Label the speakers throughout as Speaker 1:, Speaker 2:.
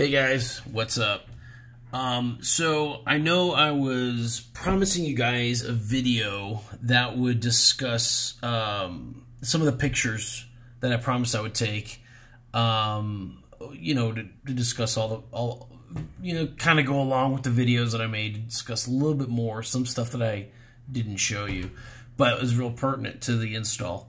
Speaker 1: Hey guys, what's up? So I know I was promising you guys a video that would discuss some of the pictures that I promised I would take. To discuss kind of go along with the videos that I made, to discuss a little bit more, some stuff that I didn't show you, but it was real pertinent to the install.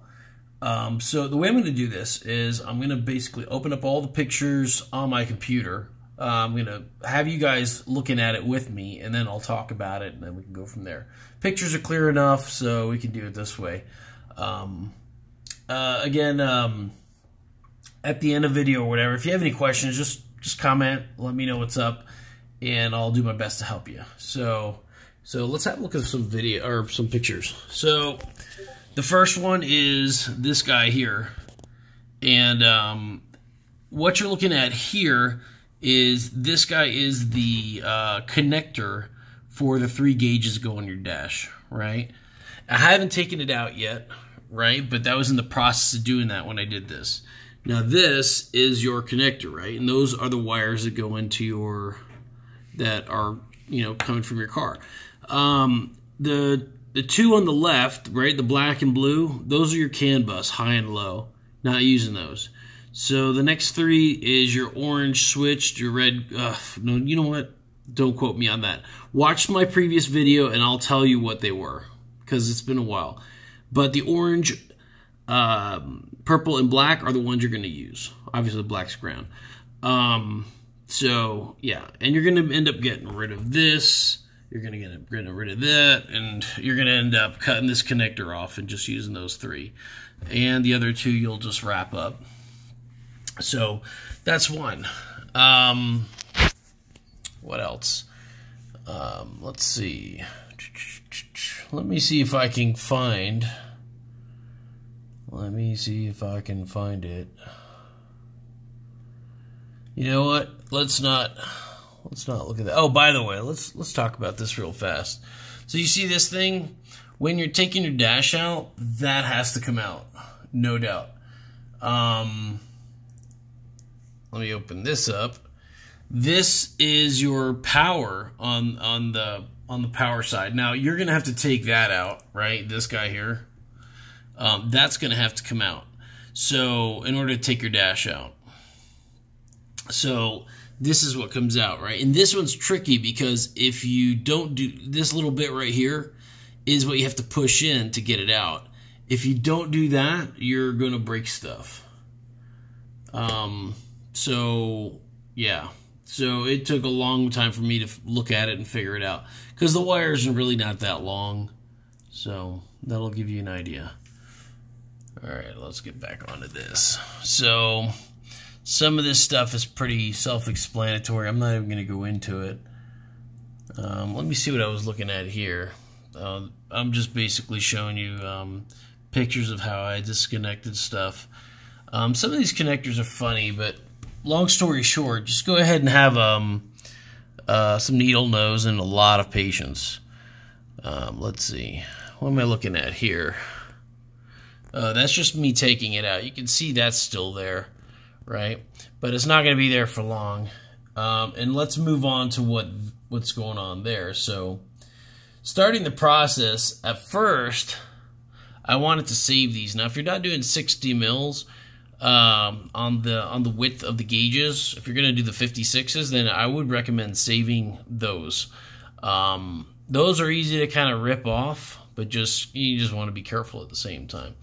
Speaker 1: So the way I'm going to do this is I'm going to basically open up all the pictures on my computer. I'm going to have you guys looking at it with me, and then I'll talk about it, and then we can go from there. Pictures are clear enough, so we can do it this way. At the end of the video or whatever, if you have any questions, just comment, let me know what's up, and I'll do my best to help you. So let's have a look at some video or some pictures. So the first one is this guy here, and what you're looking at here is this guy is the connector for the 3 gauges go on your dash, right? I haven't taken it out yet, right? But that was in the process of doing that when I did this. Now this is your connector, right? And those are the wires that go into your, that are, coming from your car. The two on the left, right, the black and blue, those are your CAN bus, high and low. Not using those. So the next 3 is your orange switched, your red, no, you know what? Don't quote me on that. Watch my previous video and I'll tell you what they were, because it's been a while. But the orange, purple, and black are the ones you're going to use. Obviously, black's ground. So, yeah. And you're going to end up getting rid of this. You're going to get rid of that. And you're going to end up cutting this connector off and just using those 3. And the other 2 you'll just wrap up. So, that's one. What else? Let's see. Let me see if I can find... Let me see if I can find it. You know what? Let's not look at that. Oh, by the way, let's talk about this real fast. So you see this thing? When you're taking your dash out, that has to come out, no doubt. Let me open this up. This is your power on the power side. Now you're gonna have to take that out, right? This guy here. That's going to have to come out. So, in order to take your dash out. So, this is what comes out, right? And this one's tricky because if you don't do this little bit right here is what you have to push in to get it out. If you don't do that, you're going to break stuff. So, yeah. So, it took a long time for me to look at it and figure it out. Because the wires are really not that long. So, that'll give you an idea. Alright, let's get back onto this. So, some of this stuff is pretty self-explanatory. I'm not even going to go into it. Let me see what I was looking at here. I'm just basically showing you pictures of how I disconnected stuff. Some of these connectors are funny, but long story short, just go ahead and have some needle nose and a lot of patience. Let's see. What am I looking at here? That's just me taking it out. You can see that's still there, right? But it's not going to be there for long. And let's move on to what's going on there. So, starting the process, at first, I wanted to save these. Now, if you're not doing 60 mils on the width of the gauges, if you're going to do the 56s, then I would recommend saving those. Those are easy to kind of rip off, but you just want to be careful at the same time.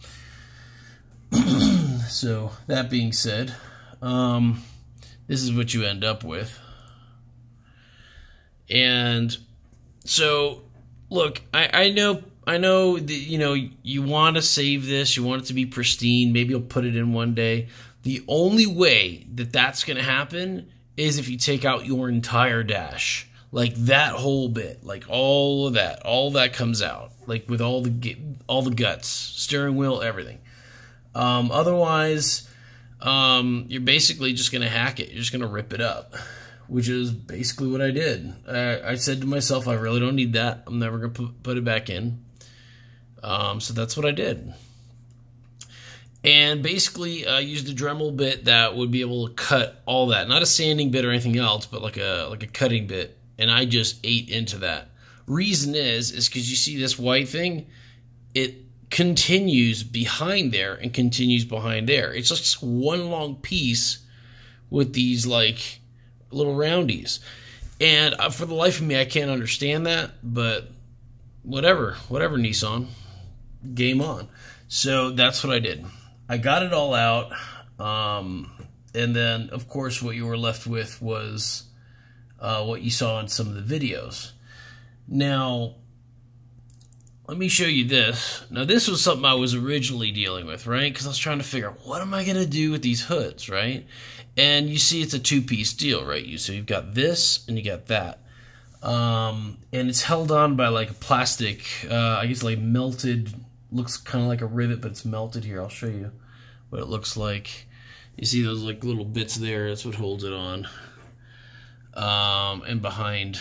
Speaker 1: So, that being said, this is what you end up with. And so, look, I know that, you want to save this, you want it to be pristine, maybe you'll put it in one day. The only way that that's going to happen is if you take out your entire dash. Like that whole bit, like all that comes out, like with all the guts, steering wheel, everything. Otherwise, you're basically just going to hack it. You're just going to rip it up, which is basically what I did. I said to myself, I really don't need that. I'm never going to put it back in. So that's what I did. And basically used a Dremel bit that would be able to cut all that. Not a sanding bit or anything else, but like a cutting bit. And I just ate into that. Reason is because you see this white thing, it continues behind there and continues behind there. It's just one long piece with these like little roundies. And for the life of me, I can't understand that, but whatever, Nissan, game on. So that's what I did. I got it all out, and then, of course, what you were left with was what you saw in some of the videos. Now, let me show you this. Now, this was something I was originally dealing with, right? Because I was trying to figure out, what am I going to do with these hoods, right? And you see it's a two-piece deal, right? So you've got this, and you got that. And it's held on by, like, a plastic, I guess, like, melted... Looks kind of like a rivet, but it's melted here. I'll show you what it looks like. You see those like little bits there? That's what holds it on. And behind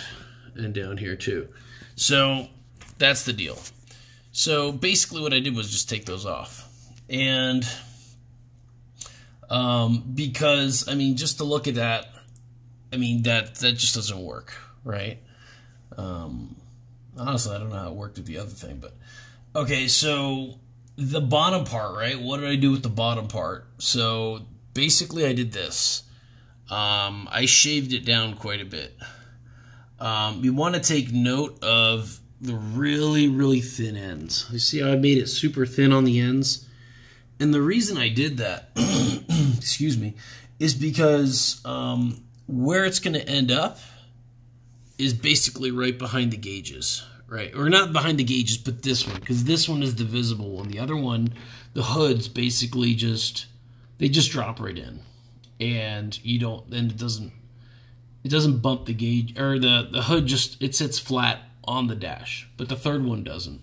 Speaker 1: and down here too. So that's the deal. So basically what I did was just take those off. And because, I mean, just to look at that, I mean, that just doesn't work, right? Honestly, I don't know how it worked with the other thing, but... Okay, so the bottom part, right? What did I do with the bottom part? So basically I did this. I shaved it down quite a bit. You want to take note of the really, really thin ends. You see how I made it super thin on the ends? And the reason I did that, excuse me, is because where it's going to end up is basically right behind the gauges. Right, or not behind the gauges, but this one, because this one is the visible one. The other one, the hoods basically just drop right in, and you don't. Then it doesn't bump the gauge, or the hood it sits flat on the dash, but the third one doesn't.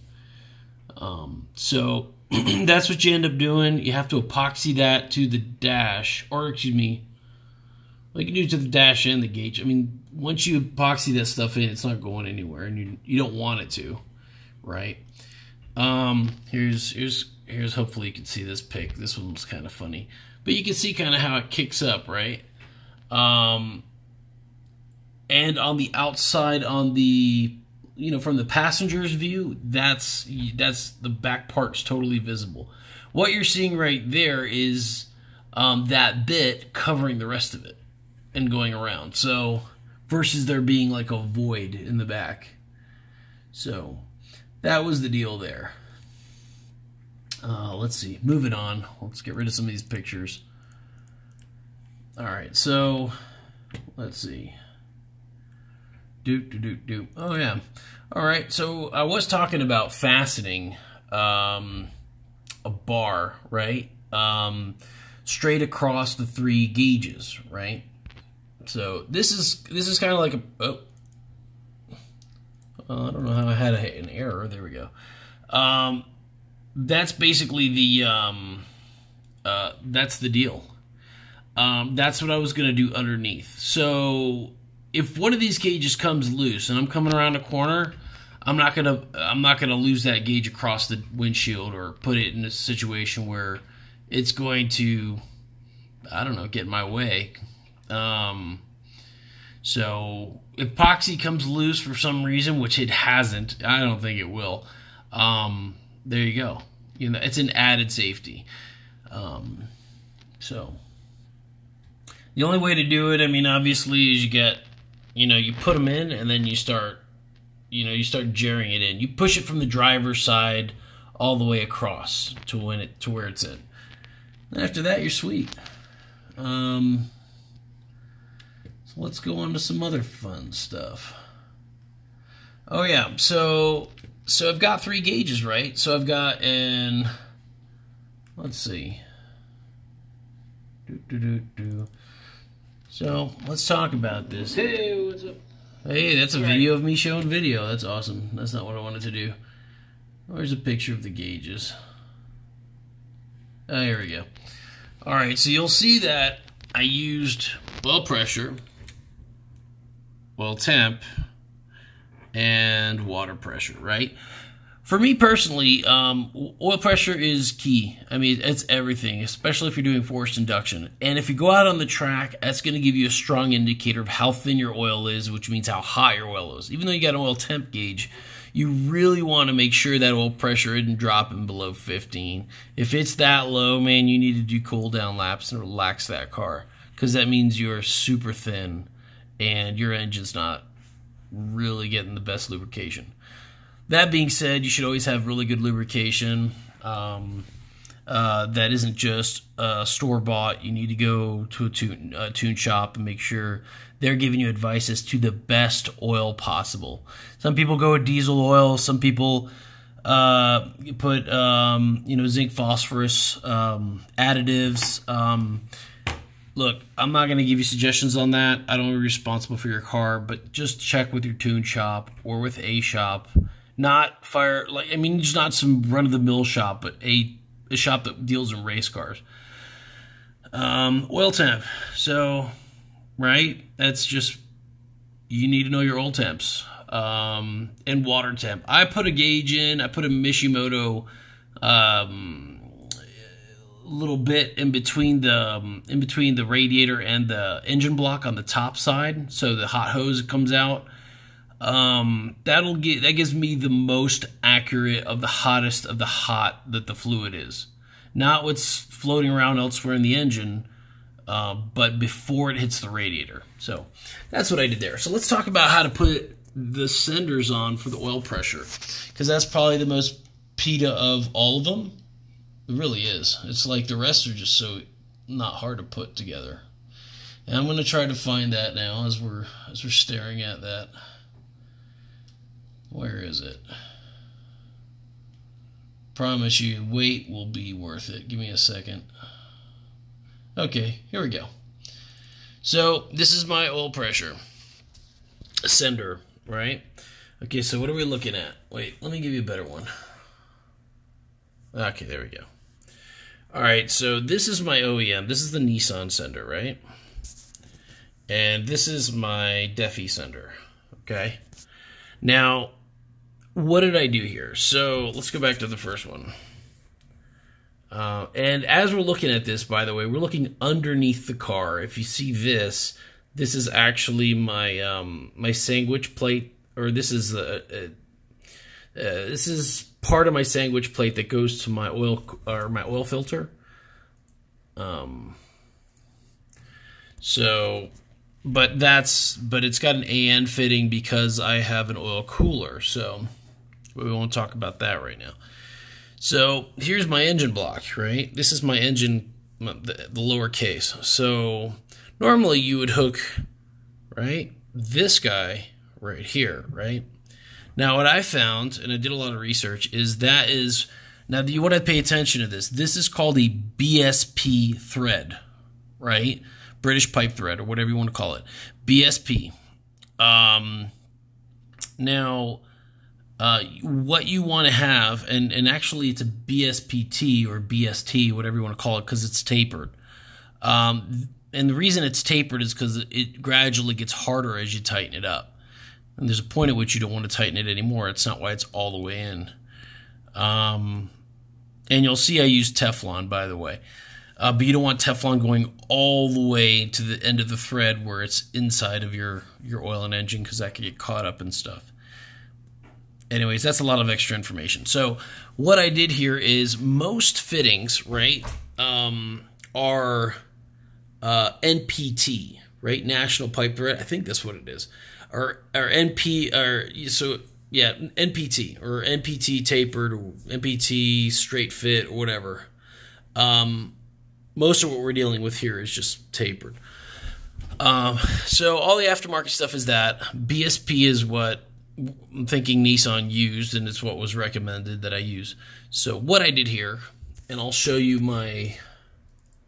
Speaker 1: So that's what you end up doing. You have to epoxy that to the dash, or excuse me, like you do to the dash and the gauge. I mean, once you epoxy that stuff in, it's not going anywhere, and you don't want it to, right? Here's hopefully you can see this pic. This one's kind of funny, but you can see kind of how it kicks up, right? And on the outside, on the from the passenger's view, that's the back part's totally visible. What you're seeing right there is that bit covering the rest of it and going around. So versus there being like a void in the back. So that was the deal there. Let's see. Moving on. Let's get rid of some of these pictures. All right. So let's see. Oh yeah. All right. So I was talking about fastening a bar, right? Straight across the 3 gauges, right? So this is kind of like a I don't know how I had an error. There we go. That's basically the that's the deal. That's what I was gonna do underneath. So if one of these gauges comes loose and I'm coming around a corner, I'm not gonna lose that gauge across the windshield or put it in a situation where it's going to, I don't know, get in my way. So epoxy comes loose for some reason, which it hasn't. I don't think it will. There you go. It's an added safety. So the only way to do it, I mean, obviously, is you get, you put them in and then you start jarring it in. You push it from the driver's side all the way across to where it's in. And after that, you're sweet. So let's go on to some other fun stuff. Oh yeah, so I've got 3 gauges, right? So I've got let's see. So let's talk about this.
Speaker 2: Hey, what's up?
Speaker 1: Hey, that's a video of me showing video. That's awesome. That's not what I wanted to do. Where's a picture of the gauges? Oh, here we go. All right, so you'll see that I used oil pressure, oil temp, and water pressure, right? For me personally, oil pressure is key. I mean, it's everything, especially if you're doing forced induction. And if you go out on the track, that's going to give you a strong indicator of how thin your oil is, which means how hot your oil is. Even though you got an oil temp gauge, you really want to make sure that oil pressure isn't dropping below 15. If it's that low, man, you need to do cool down laps and relax that car, because that means you're super thin and your engine's not really getting the best lubrication. That being said, you should always have really good lubrication that isn't just store-bought. You need to go to a tune shop and make sure they're giving you advice as to the best oil possible. Some people go with diesel oil. Some people put zinc phosphorus additives. Look, I'm not going to give you suggestions on that. I don't want to be responsible for your car, but just check with your tune shop or with a shop. Not just not some run-of-the-mill shop, but a shop that deals in race cars. Oil temp. So, right, that's just, you need to know your oil temps. And water temp. I put a gauge in. I put a Mishimoto little bit in between the radiator and the engine block on the top side, so the hot hose comes out. That gives me the most accurate of the hottest of the hot that the fluid is. Not what's floating around elsewhere in the engine, but before it hits the radiator. So that's what I did there. So let's talk about how to put the senders on for the oil pressure, because that's probably the most PETA of all of them. It really is. It's like the rest are just so not hard to put together. And I'm going to try to find that now as we're staring at that. Where is it? Promise you, wait will be worth it. Give me a second. Okay, here we go. So this is my oil pressure sender, right? Okay, so what are we looking at? Wait, let me give you a better one. Okay, there we go. All right, so this is my OEM. This is the Nissan sender, right? And this is my Defi sender, okay? Now, what did I do here? So let's go back to the first one. And as we're looking at this, by the way, we're looking underneath the car. If you see this, this is actually my my sandwich plate, or this is part of my sandwich plate that goes to my oil filter. But it's got an AN fitting because I have an oil cooler. So we won't talk about that right now. So here's my engine block, right? This is my engine, the lower case. So normally you would hook, right, this guy right here, right? Now what I found, and I did a lot of research, is now you want to pay attention to this. This is called a BSP thread, right? British pipe thread, or whatever you want to call it. BSP. Now, what you want to have, and actually it's a BSPT or BST, whatever you want to call it, because it's tapered. And the reason it's tapered is because it gradually gets harder as you tighten it up. And there's a point at which you don't want to tighten it anymore. It's not why it's all the way in. And you'll see I use Teflon, by the way. But you don't want Teflon going all the way to the end of the thread where it's inside of your oil and engine, because that could get caught up and stuff. Anyways, that's a lot of extra information. So what I did here is most fittings, right, are NPT, right, National Pipe Thread. I think that's what it is. Or NP, NPT, or NPT tapered, or NPT straight fit, or whatever. Most of what we're dealing with here is just tapered. So all the aftermarket stuff is that. BSP is what I'm thinking Nissan used, and it's what was recommended that I use. So what I did here, and I'll show you my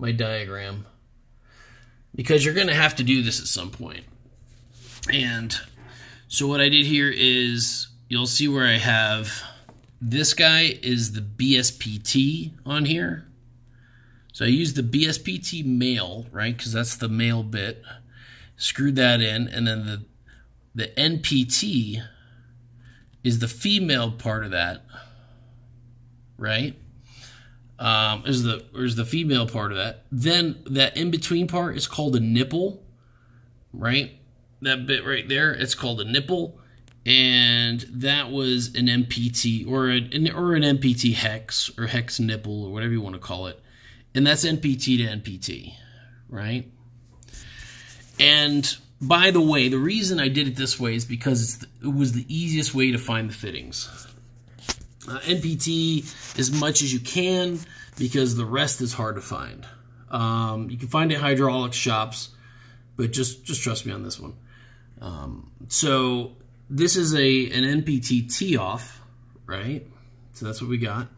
Speaker 1: diagram, because you're going to have to do this at some point. And so what I did here is, you'll see where I have, this guy is the BSPT on here. So I used the BSPT male, right, because that's the male bit. Screwed that in, and then the NPT is the female part of that. right? Is the female part of that. Then that in-between part is called a nipple, right? That bit right there, it's called a nipple. And that was an MPT or an MPT hex or hex nipple or whatever you want to call it. And that's NPT to NPT, right? And by the way, the reason I did it this way is because it was the easiest way to find the fittings. NPT as much as you can because the rest is hard to find. You can find it at hydraulic shops, but just trust me on this one. So this is an NPT tee-off, right? So that's what we got.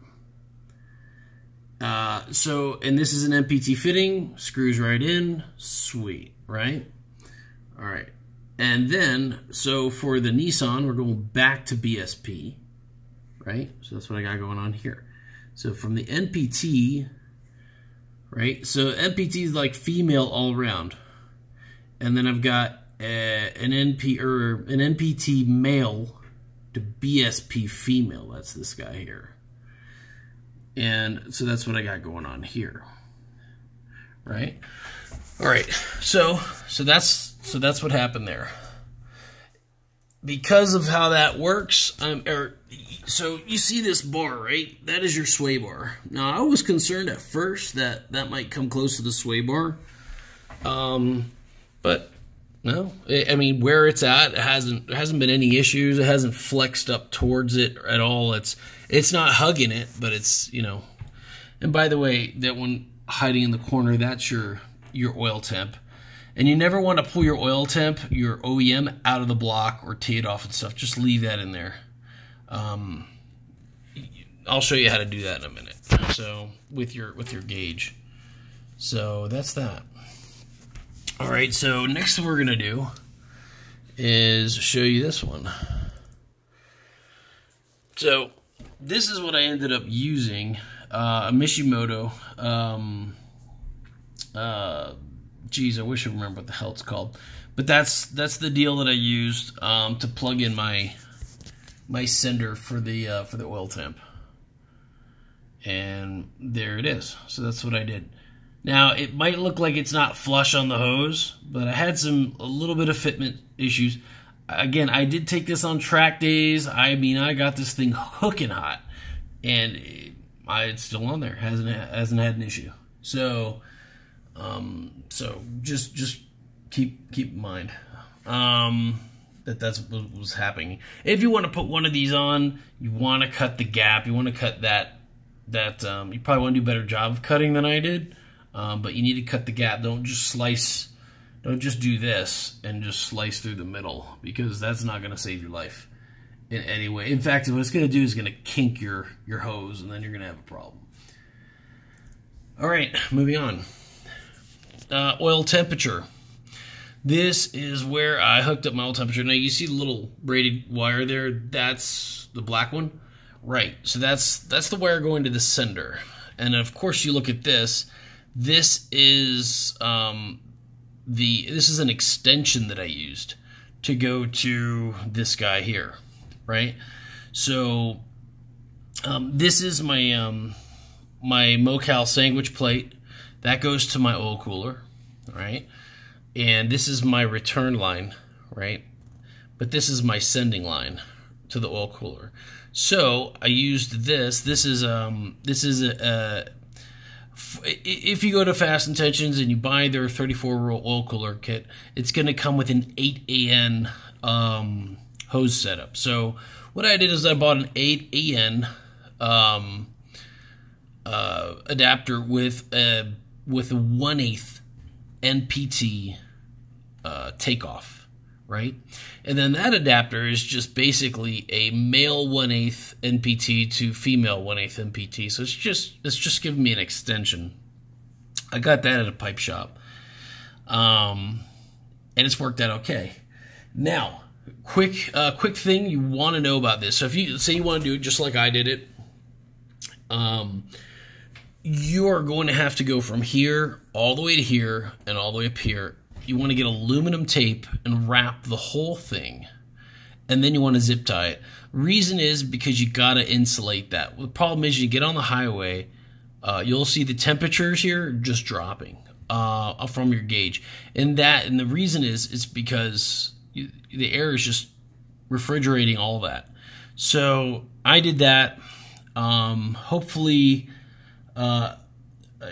Speaker 1: And this is an NPT fitting, screws right in, sweet, right? All right. And then, so for the Nissan, we're going back to BSP, right? So that's what I got going on here. So from the NPT, right? So NPT is like female all around. And then I've got an NPT male to BSP female. That's this guy here. And so that's what I got going on here. Right? All right. So that's what happened there. Because of how that works, so you see this bar, right? That is your sway bar. Now, I was concerned at first that might come close to the sway bar. But no, I mean, where it's at, it hasn't been any issues. It hasn't flexed up towards it at all. It's not hugging it, but it's, you know. And by the way, that one hiding in the corner, that's your oil temp. And you never want to pull your oil temp, your OEM, out of the block or tee it off and stuff. Just leave that in there. I'll show you how to do that in a minute. So with your gauge. So that's that. All right. So next thing we're gonna do is show you this one. So this is what I ended up using. A Mishimoto. Geez, I wish I remember what the hell it's called. But that's the deal that I used to plug in my sender for the oil temp. And there it is. So that's what I did. Now it might look like it's not flush on the hose, but I had a little bit of fitment issues. Again, I did take this on track days. I mean, I got this thing hooking hot, and it's still on there. Hasn't had an issue. So. So just keep in mind that's what was happening. If you want to put one of these on, you want to cut the gap. You want to cut that. You probably want to do a better job of cutting than I did. But you need to cut the gap. Don't just slice. Don't just do this and just slice through the middle, because that's not going to save your life in any way. In fact, what it's going to do is going to kink your hose, and then you're going to have a problem. All right, moving on. Oil temperature. This is where I hooked up my oil temperature. Now you see the little braided wire there. That's the black one, right? So that's the wire going to the sender. And of course, you look at this. This is this is an extension that I used to go to this guy here, right? So this is my my Mocal sandwich plate. That goes to my oil cooler, right? And this is my return line, right? But this is my sending line to the oil cooler. So I used this. This is if you go to Fast Intentions and you buy their 34-row oil cooler kit, it's going to come with an 8AN hose setup. So what I did is I bought an 8AN adapter with a 1/8 NPT takeoff, right? And then that adapter is just basically a male 1/8 NPT to female 1/8 NPT. So it's just giving me an extension. I got that at a pipe shop, and it's worked out okay. Now, quick thing you want to know about this. So if you say you want to do it just like I did it, you're going to have to go from here all the way to here and all the way up here. You want to get aluminum tape and wrap the whole thing and then you want to zip tie it. Reason is because you got to insulate that. The problem is you get on the highway, you'll see the temperatures here just dropping from your gauge. And the reason is it's because the air is just refrigerating all that. So I did that. Hopefully,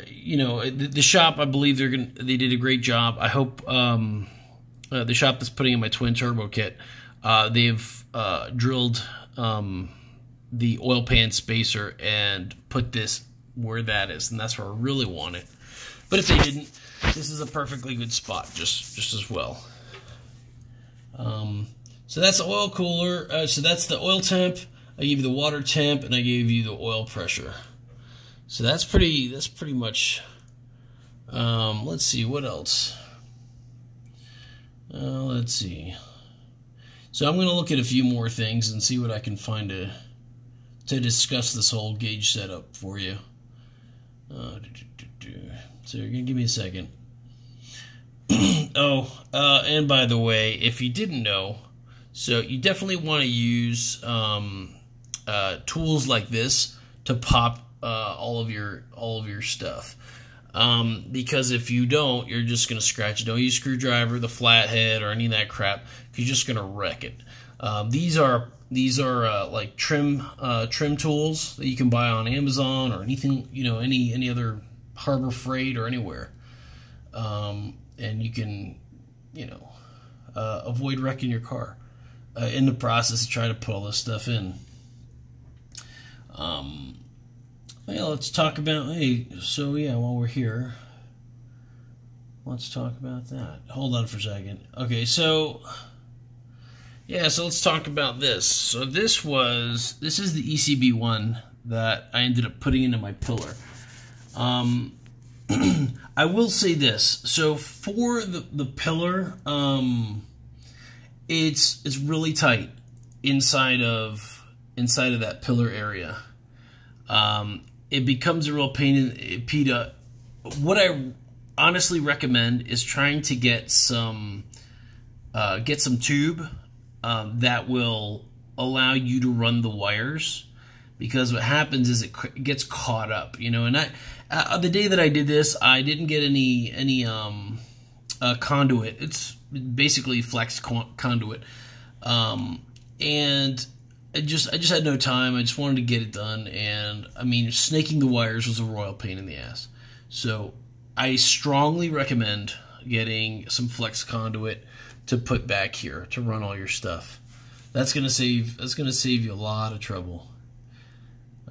Speaker 1: you know, the shop, I believe they did a great job. I hope the shop that's putting in my twin turbo kit, they've drilled the oil pan spacer and put this where that is, and that's where I really want it. But if they didn't, this is a perfectly good spot, just as well. So that's the oil cooler. So that's the oil temp. I gave you the water temp, and I gave you the oil pressure. So that's pretty much. Let's see what else. Let's see. So I'm going to look at a few more things and see what I can find to discuss this whole gauge setup for you. So you're going to give me a second. And by the way, if you didn't know, so you definitely want to use tools like this to pop all of your stuff. Because if you don't, you're just going to scratch it. Don't use a screwdriver, the flathead, or any of that crap. You're just going to wreck it. These are like trim tools that you can buy on Amazon or anything, you know, any other Harbor Freight or anywhere. And you can, you know, avoid wrecking your car in the process of trying to put all this stuff in. Well, let's talk about, so yeah, while we're here, let's talk about that. Hold on for a second. Okay, so, yeah, so let's talk about this. So this is the ECB one that I ended up putting into my pillar. I will say this. So for the pillar, it's really tight inside of that pillar area. It becomes a real pain in PETA. What I honestly recommend is trying to get some tube that will allow you to run the wires, because what happens is it gets caught up, you know. And the day that I did this, I didn't get any conduit. It's basically flex conduit, and I just had no time. I just wanted to get it done, and I mean, snaking the wires was a royal pain in the ass. So I strongly recommend getting some flex conduit to put back here to run all your stuff. That's gonna save you a lot of trouble.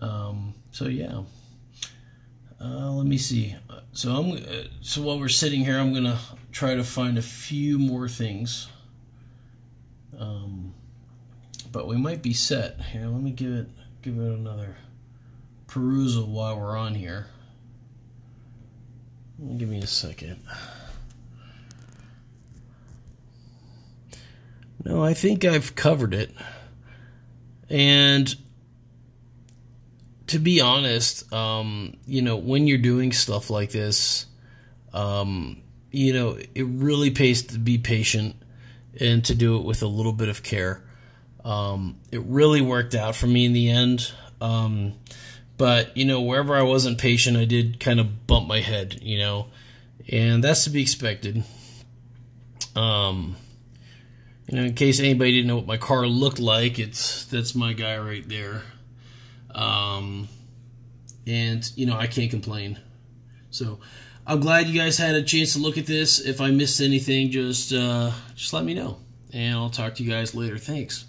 Speaker 1: So yeah. Let me see. So so while we're sitting here, I'm gonna try to find a few more things. But we might be set here. Let me give it another perusal while we're on here. Give me a second. No, I think I've covered it. And to be honest, you know, when you're doing stuff like this, you know, it really pays to be patient and to do it with a little bit of care. It really worked out for me in the end. But, you know, wherever I wasn't patient, I did kind of bump my head, you know, and that's to be expected. You know, in case anybody didn't know what my car looked like, that's my guy right there. And, you know, I can't complain. So I'm glad you guys had a chance to look at this. If I missed anything, just let me know, and I'll talk to you guys later. Thanks.